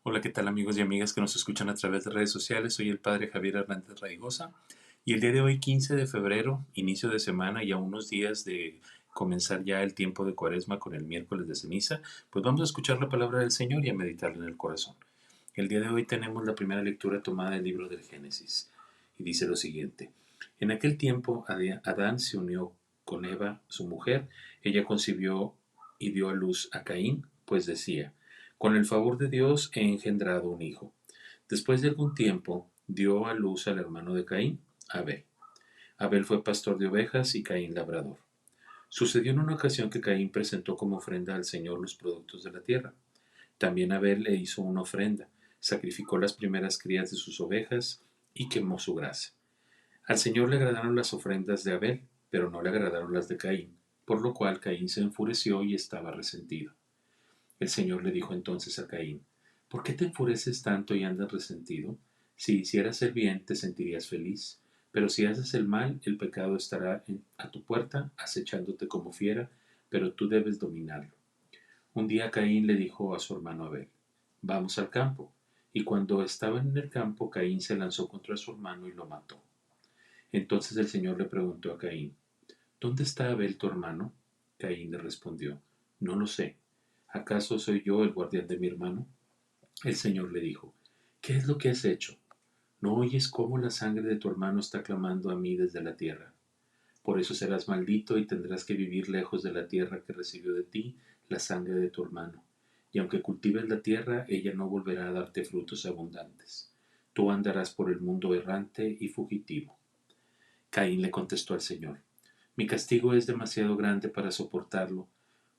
Hola, ¿qué tal amigos y amigas que nos escuchan a través de redes sociales? Soy el padre Javier Hernández Raigosa y el día de hoy, 15 de febrero, inicio de semana y a unos días de comenzar ya el tiempo de Cuaresma con el miércoles de ceniza, pues vamos a escuchar la palabra del Señor y a meditarla en el corazón. El día de hoy tenemos la primera lectura tomada del libro del Génesis y dice lo siguiente. En aquel tiempo Adán se unió con Eva, su mujer, ella concibió y dio a luz a Caín, pues decía, con el favor de Dios he engendrado un hijo. Después de algún tiempo dio a luz al hermano de Caín, Abel. Abel fue pastor de ovejas y Caín labrador. Sucedió en una ocasión que Caín presentó como ofrenda al Señor los productos de la tierra. También Abel le hizo una ofrenda, sacrificó las primeras crías de sus ovejas y quemó su grasa. Al Señor le agradaron las ofrendas de Abel, pero no le agradaron las de Caín, por lo cual Caín se enfureció y estaba resentido. El Señor le dijo entonces a Caín, ¿por qué te enfureces tanto y andas resentido? Si hicieras el bien, te sentirías feliz, pero si haces el mal, el pecado estará a tu puerta, acechándote como fiera, pero tú debes dominarlo. Un día Caín le dijo a su hermano Abel, vamos al campo. Y cuando estaban en el campo, Caín se lanzó contra su hermano y lo mató. Entonces el Señor le preguntó a Caín, ¿dónde está Abel tu hermano? Caín le respondió, no lo sé. ¿Acaso soy yo el guardián de mi hermano? El Señor le dijo, ¿qué es lo que has hecho? ¿No oyes cómo la sangre de tu hermano está clamando a mí desde la tierra? Por eso serás maldito y tendrás que vivir lejos de la tierra que recibió de ti la sangre de tu hermano. Y aunque cultives la tierra, ella no volverá a darte frutos abundantes. Tú andarás por el mundo errante y fugitivo. Caín le contestó al Señor, mi castigo es demasiado grande para soportarlo.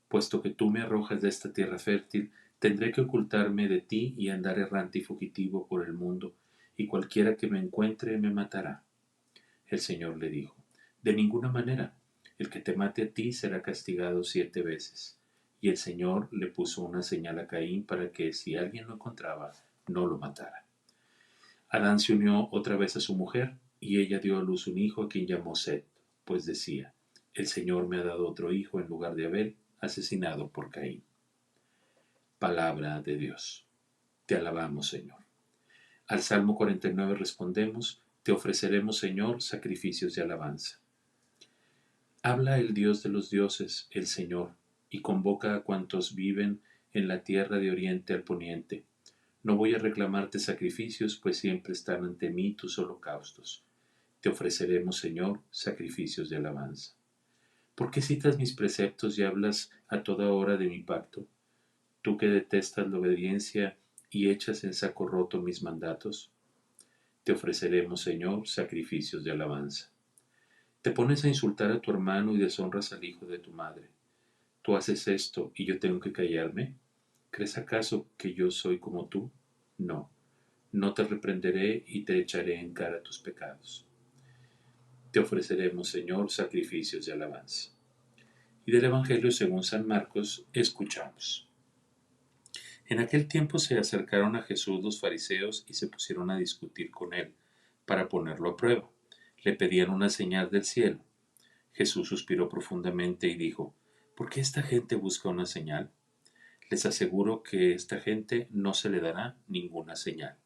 Puesto que tú me arrojas de esta tierra fértil, tendré que ocultarme de ti y andar errante y fugitivo por el mundo, y cualquiera que me encuentre me matará. El Señor le dijo, de ninguna manera, el que te mate a ti será castigado 7 veces. Y el Señor le puso una señal a Caín para que, si alguien lo encontraba, no lo matara. Adán se unió otra vez a su mujer, y ella dio a luz un hijo a quien llamó Set, pues decía, el Señor me ha dado otro hijo en lugar de Abel, asesinado por Caín. Palabra de Dios. Te alabamos, Señor. Al Salmo 49 respondemos, te ofreceremos, Señor, sacrificios de alabanza. Habla el Dios de los dioses, el Señor, y convoca a cuantos viven en la tierra de oriente al poniente. No voy a reclamarte sacrificios, pues siempre están ante mí tus holocaustos. Te ofreceremos, Señor, sacrificios de alabanza. ¿Por qué citas mis preceptos y hablas a toda hora de mi pacto? Tú que detestas la obediencia y echas en saco roto mis mandatos, te ofreceremos, Señor, sacrificios de alabanza. Te pones a insultar a tu hermano y deshonras al hijo de tu madre. ¿Tú haces esto y yo tengo que callarme? ¿Crees acaso que yo soy como tú? No, no te reprenderé y te echaré en cara tus pecados. Te ofreceremos, Señor, sacrificios de alabanza. Y del Evangelio según San Marcos escuchamos. En aquel tiempo se acercaron a Jesús los fariseos y se pusieron a discutir con él, para ponerlo a prueba. Le pedían una señal del cielo. Jesús suspiró profundamente y dijo, ¿por qué esta gente busca una señal? Les aseguro que a esta gente no se le dará ninguna señal.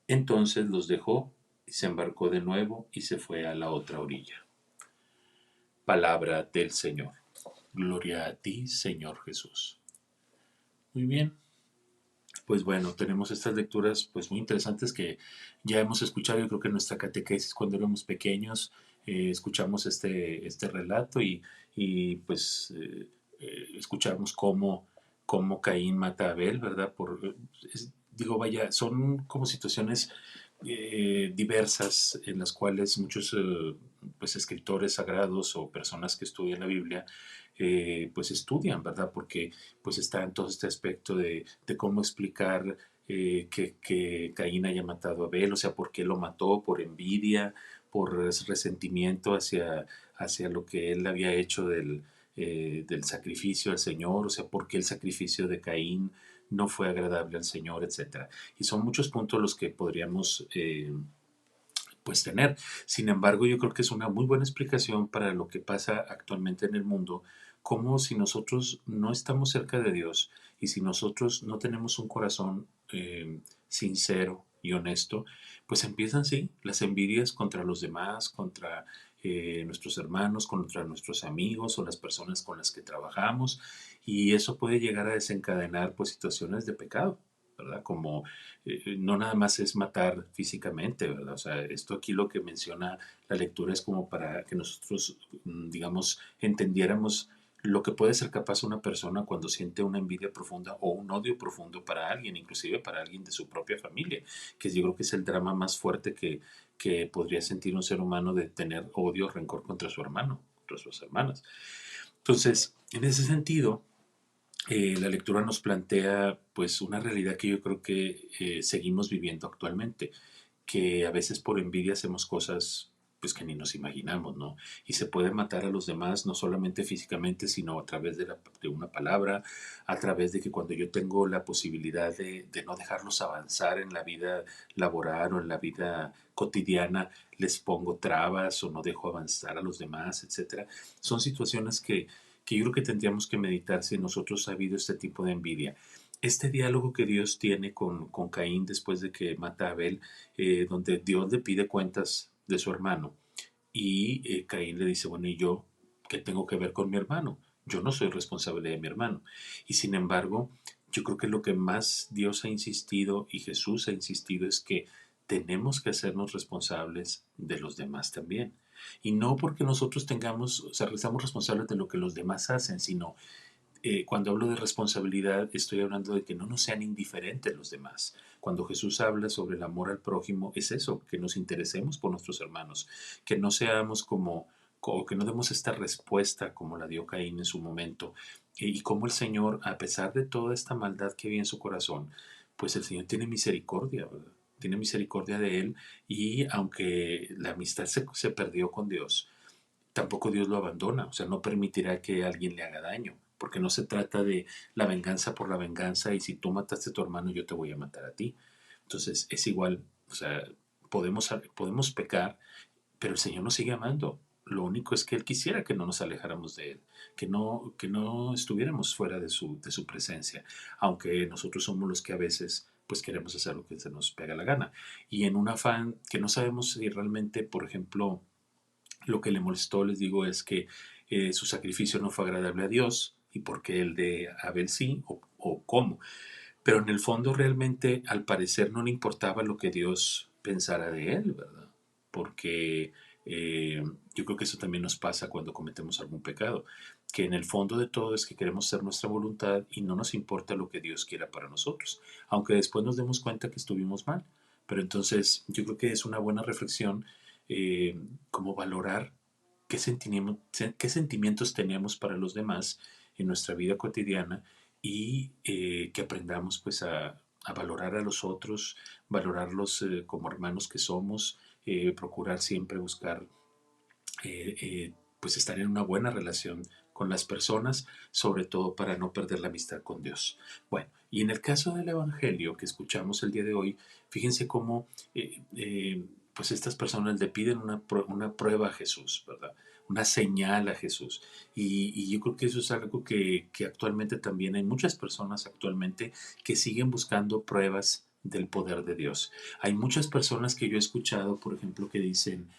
Entonces los dejó y se embarcó de nuevo y se fue a la otra orilla. Palabra del Señor. Gloria a ti, Señor Jesús. Muy bien, pues bueno, tenemos estas lecturas pues muy interesantes que ya hemos escuchado. Yo creo que en nuestra catequesis cuando éramos pequeños escuchamos este relato y escuchamos cómo Caín mata a Abel, ¿verdad? Digo, vaya, son como situaciones diversas en las cuales muchos pues escritores sagrados o personas que estudian la Biblia pues estudian, ¿verdad? Porque pues está en todo este aspecto de cómo explicar que Caín haya matado a Abel, o sea, por qué lo mató, por envidia, por resentimiento hacia lo que él había hecho del sacrificio al Señor, o sea, por qué el sacrificio de Caín no fue agradable al Señor, etcétera. Y son muchos puntos los que podríamos pues tener. Sin embargo, yo creo que es una muy buena explicación para lo que pasa actualmente en el mundo, como si nosotros no estamos cerca de Dios y si nosotros no tenemos un corazón sincero y honesto, pues empiezan, sí, las envidias contra los demás, contra nuestros hermanos, contra nuestros amigos o las personas con las que trabajamos, y eso puede llegar a desencadenar pues situaciones de pecado, ¿verdad? Como no nada más es matar físicamente, ¿verdad? O sea, esto aquí lo que menciona la lectura es como para que nosotros, digamos, entendiéramos lo que puede ser capaz una persona cuando siente una envidia profunda o un odio profundo para alguien, inclusive para alguien de su propia familia, que yo creo que es el drama más fuerte que podría sentir un ser humano, de tener odio o rencor contra su hermano, contra sus hermanas. Entonces, en ese sentido, la lectura nos plantea pues una realidad que yo creo que seguimos viviendo actualmente, que a veces por envidia hacemos cosas pues que ni nos imaginamos, ¿no? Y se puede matar a los demás no solamente físicamente, sino a través de una palabra, a través de que cuando yo tengo la posibilidad de no dejarlos avanzar en la vida laboral o en la vida cotidiana, les pongo trabas o no dejo avanzar a los demás, etcétera. Son situaciones que yo creo que tendríamos que meditar si en nosotros ha habido este tipo de envidia. Este diálogo que Dios tiene con Caín después de que mata a Abel, donde Dios le pide cuentas de su hermano, y Caín le dice, bueno, ¿y yo qué tengo que ver con mi hermano? Yo no soy responsable de mi hermano. Y sin embargo, yo creo que lo que más Dios ha insistido y Jesús ha insistido es que tenemos que hacernos responsables de los demás también. Y no porque nosotros tengamos, o sea, seamos responsables de lo que los demás hacen, sino cuando hablo de responsabilidad, estoy hablando de que no nos sean indiferentes los demás. Cuando Jesús habla sobre el amor al prójimo, es eso, que nos interesemos por nuestros hermanos, que no seamos que no demos esta respuesta como la dio Caín en su momento. Y como el Señor, a pesar de toda esta maldad que había en su corazón, pues el Señor tiene misericordia, ¿verdad? Tiene misericordia de él, y aunque la amistad se perdió con Dios, tampoco Dios lo abandona, o sea, no permitirá que alguien le haga daño, porque no se trata de la venganza por la venganza, y si tú mataste a tu hermano, yo te voy a matar a ti. Entonces es igual, o sea, podemos pecar, pero el Señor nos sigue amando. Lo único es que Él quisiera que no nos alejáramos de Él, que no estuviéramos fuera de su presencia, aunque nosotros somos los que a veces pues queremos hacer lo que se nos pega la gana. Y en un afán que no sabemos si realmente, por ejemplo, lo que le molestó, les digo, es que su sacrificio no fue agradable a Dios, y porque el de Abel sí, o cómo. Pero en el fondo realmente al parecer no le importaba lo que Dios pensara de él, ¿verdad? Porque yo creo que eso también nos pasa cuando cometemos algún pecado, que en el fondo de todo es que queremos hacer nuestra voluntad y no nos importa lo que Dios quiera para nosotros, aunque después nos demos cuenta que estuvimos mal. Pero entonces yo creo que es una buena reflexión, como valorar qué sentimientos tenemos para los demás en nuestra vida cotidiana, y que aprendamos pues a valorar a los otros, valorarlos como hermanos que somos, procurar siempre buscar pues estar en una buena relación con las personas, sobre todo para no perder la amistad con Dios. Bueno, y en el caso del Evangelio que escuchamos el día de hoy, fíjense cómo pues estas personas le piden una prueba a Jesús, ¿verdad? Una señal a Jesús. Y yo creo que eso es algo que actualmente también hay muchas personas actualmente que siguen buscando pruebas del poder de Dios. Hay muchas personas que yo he escuchado, por ejemplo, que dicen,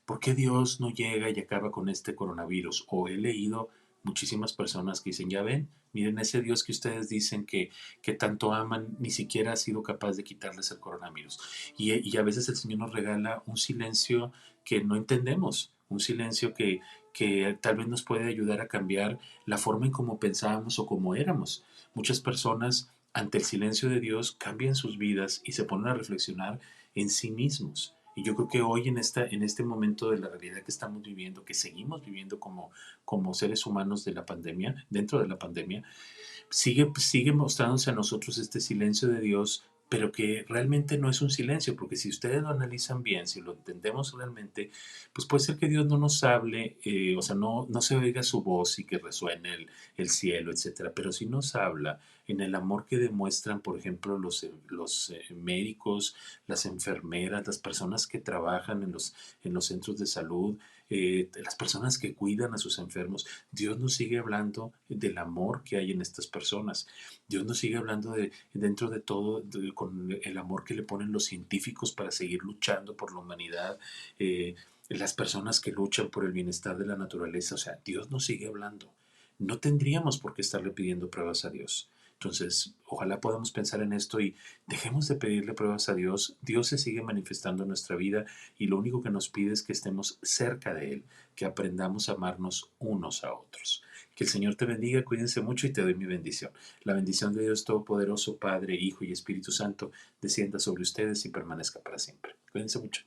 ¿por qué Dios no llega y acaba con este coronavirus? O he leído muchísimas personas que dicen, ya ven, miren, ese Dios que ustedes dicen que tanto aman, ni siquiera ha sido capaz de quitarles el coronavirus. Y a veces el Señor nos regala un silencio que no entendemos, un silencio que tal vez nos puede ayudar a cambiar la forma en cómo pensábamos o cómo éramos. Muchas personas ante el silencio de Dios cambian sus vidas y se ponen a reflexionar en sí mismos. Y yo creo que hoy en este momento de la realidad que estamos viviendo, que seguimos viviendo como seres humanos de la pandemia, dentro de la pandemia, sigue mostrándose a nosotros este silencio de Dios, pero que realmente no es un silencio, porque si ustedes lo analizan bien, si lo entendemos realmente, pues puede ser que Dios no nos hable, o sea, no se oiga su voz y que resuene el cielo, etcétera, pero sí nos habla en el amor que demuestran, por ejemplo, los médicos, las enfermeras, las personas que trabajan en los centros de salud, las personas que cuidan a sus enfermos. Dios nos sigue hablando del amor que hay en estas personas. Dios nos sigue hablando dentro de todo, con el amor que le ponen los científicos para seguir luchando por la humanidad, las personas que luchan por el bienestar de la naturaleza. O sea, Dios nos sigue hablando. No tendríamos por qué estarle pidiendo pruebas a Dios. Entonces, ojalá podamos pensar en esto y dejemos de pedirle pruebas a Dios. Dios se sigue manifestando en nuestra vida y lo único que nos pide es que estemos cerca de Él, que aprendamos a amarnos unos a otros. Que el Señor te bendiga, cuídense mucho y te doy mi bendición. La bendición de Dios Todopoderoso, Padre, Hijo y Espíritu Santo, descienda sobre ustedes y permanezca para siempre. Cuídense mucho.